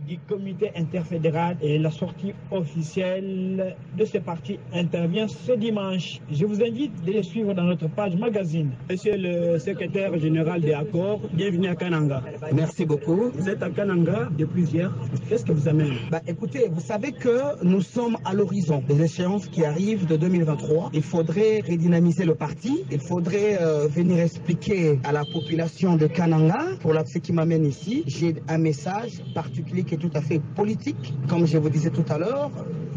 Du comité interfédéral et la sortie officielle de ce parti intervient ce dimanche. Je vous invite de les suivre dans notre page magazine. Monsieur le secrétaire général des accords, bienvenue à Kananga. Merci beaucoup. Vous êtes à Kananga depuis hier. Qu'est-ce que vous amène? Écoutez, vous savez que nous sommes à l'horizon des échéances qui arrivent de 2023. Il faudrait redynamiser le parti. Il faudrait venir expliquer à la population de Kananga, pour ce qui m'amène ici, j'ai un message particulier qui est tout à fait politique. Comme je vous disais tout à l'heure,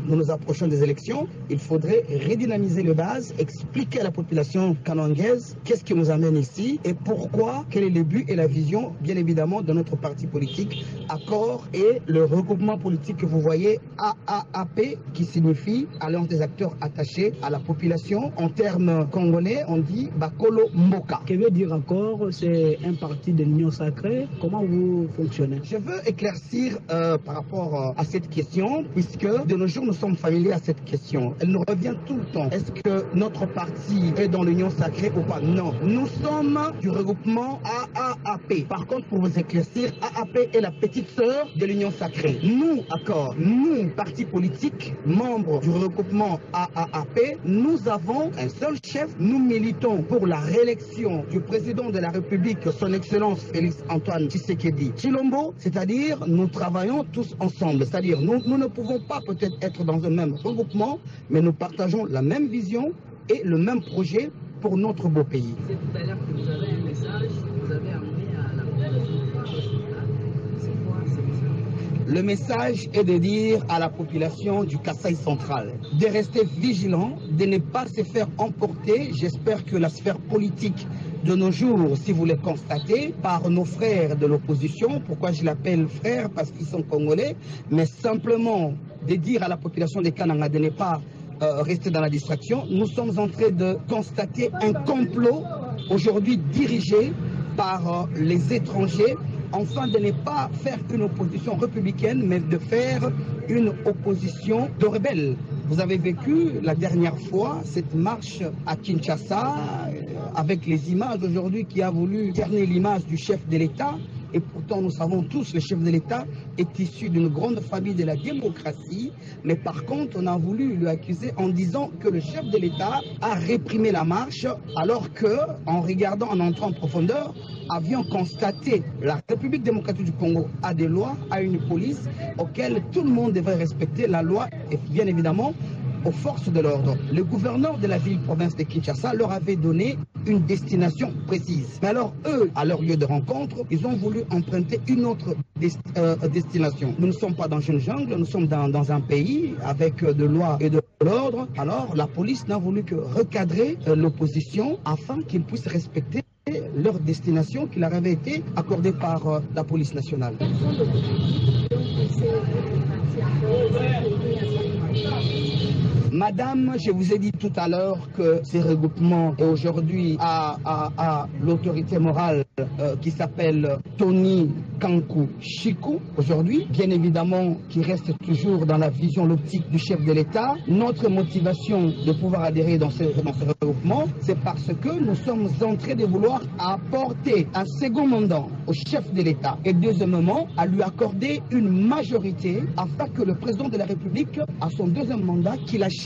nous nous approchons des élections. Il faudrait redynamiser les bases, expliquer à la population kanangaise qu'est-ce qui nous amène ici et pourquoi, quel est le but et la vision, bien évidemment, de notre parti politique, Accord, et le regroupement politique que vous voyez, AAAP, qui signifie Alliance des acteurs attachés à la population. En termes congolais, on dit Bakolo Mboka. Que veut dire Accord? C'est un parti de l'Union sacrée. Comment vous fonctionnez? Je veux éclaircir par rapport à cette question, puisque de nos jours, nous sommes familiers à cette question. Elle nous revient tout le temps. Est-ce que notre parti est dans l'Union sacrée ou pas? Non. Nous sommes du regroupement AAAP. Par contre, pour vous éclaircir, AAP est la petite sœur de l'Union sacrée. Nous, Accord, nous, parti politique, membres du regroupement AAAP, nous avons un seul chef. Nous militons pour la réélection du président de la République, son Excellence Félix Antoine Tshisekedi Tshilombo, c'est-à-dire nous travaillons tous ensemble. C'est-à-dire nous ne pouvons pas peut-être être dans un même regroupement, mais nous partageons la même vision et le même projet pour notre beau pays. C'est tout à l'heure que vous avez un message, vous avez amené à la population. C'est quoi ce message? Le message est de dire à la population du Kasaï central de rester vigilant, de ne pas se faire emporter. J'espère que la sphère politique de nos jours, si vous le constatez, par nos frères de l'opposition, pourquoi je l'appelle frères? Parce qu'ils sont congolais, mais simplement de dire à la population des Kananga de ne pas rester dans la distraction. Nous sommes en train de constater un complot aujourd'hui dirigé par les étrangers, enfin de ne pas faire une opposition républicaine, mais de faire une opposition de rebelles. Vous avez vécu la dernière fois cette marche à Kinshasa avec les images aujourd'hui qui a voulu cerner l'image du chef de l'État. Et pourtant, nous savons tous, le chef de l'État est issu d'une grande famille de la démocratie. Mais par contre, on a voulu lui accuser en disant que le chef de l'État a réprimé la marche, alors que, en regardant, en entrant en profondeur, avions constaté la République démocratique du Congo a des lois, a une police auxquelles tout le monde devrait respecter la loi et bien évidemment aux forces de l'ordre. Le gouverneur de la ville-province de Kinshasa leur avait donné une destination précise. Mais alors, eux, à leur lieu de rencontre, ils ont voulu emprunter une autre destination. Nous ne sommes pas dans une jungle, nous sommes dans un pays avec de lois et de l'ordre. Alors, la police n'a voulu que recadrer l'opposition afin qu'ils puissent respecter leur destination qui leur avait été accordée par la police nationale. Madame, je vous ai dit tout à l'heure que ces regroupements est aujourd'hui à l'autorité morale qui s'appelle Tony Kankou Chikou, aujourd'hui, bien évidemment, qui reste toujours dans la vision, l'optique du chef de l'État. Notre motivation de pouvoir adhérer dans ce regroupement, c'est parce que nous sommes en train de vouloir apporter un second mandat au chef de l'État et deuxièmement, à lui accorder une majorité afin que le président de la République, à son deuxième mandat, qu'il achève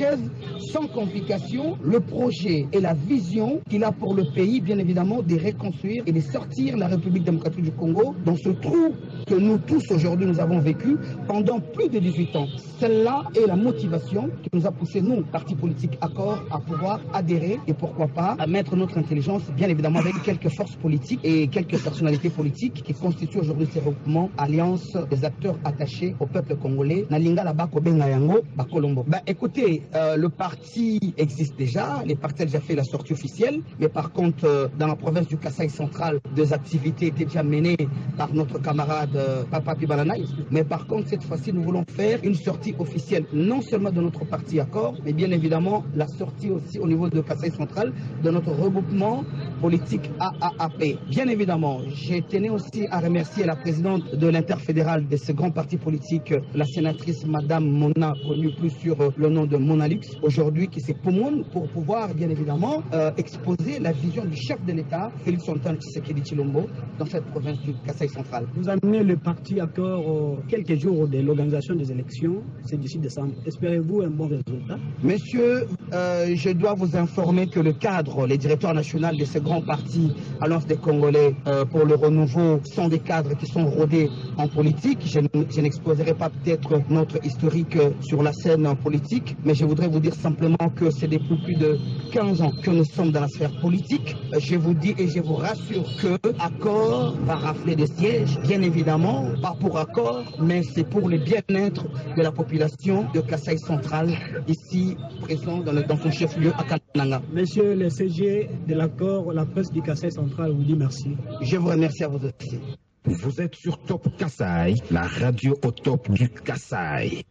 sans complication le projet et la vision qu'il a pour le pays, bien évidemment, de reconstruire et de sortir la République démocratique du Congo dans ce trou que nous tous aujourd'hui nous avons vécu pendant plus de 18 ans. Celle-là est la motivation qui nous a poussé, nous, parti politique Accord, à pouvoir adhérer et pourquoi pas à mettre notre intelligence, bien évidemment, avec quelques forces politiques et quelques personnalités politiques qui constituent aujourd'hui ces regroupements, alliance des acteurs attachés au peuple congolais. Nalinga la bako benga yango bakolombo. Écoutez, le parti existe déjà, les partis ont déjà fait la sortie officielle, mais par contre, dans la province du Kasaï central, des activités étaient déjà menées par notre camarade Papa Pibalanaï. Mais par contre, cette fois-ci, nous voulons faire une sortie officielle, non seulement de notre parti Accord, mais bien évidemment la sortie aussi au niveau de Kasaï central de notre regroupement politique AAAP. Bien évidemment, je tenais aussi à remercier la présidente de l'interfédéral de ce grand parti politique, la sénatrice Madame Mona, connue plus sur le nom de Monalux, aujourd'hui qui s'époumonne pour pouvoir bien évidemment exposer la vision du chef de l'État, Félix Antoine Tshisekedi Tshilombo, dans cette province du Kasaï central. Vous amenez le parti Accord quelques jours de l'organisation des élections, c'est d'ici décembre. Espérez-vous un bon résultat? Monsieur, je dois vous informer que le cadre, les directeurs nationaux de ce grand parti, Alliance des Congolais pour le renouveau, sont des cadres qui sont rodés en politique. Je n'exposerai pas peut-être notre historique sur la scène politique, mais je voudrais vous dire simplement que c'est depuis plus de 15 ans que nous sommes dans la sphère politique. Je vous dis et je vous rassure que Accord va rafler des sièges, bien évidemment, pas pour Accord, mais c'est pour le bien-être de la population de Kasaï central, ici présent dans son chef-lieu à Kananga. Monsieur le CG de l'Accord, la presse du Kasaï central vous dit merci. Je vous remercie à vous aussi. Vous êtes sur Top Kasaï, la radio au top du Kasaï.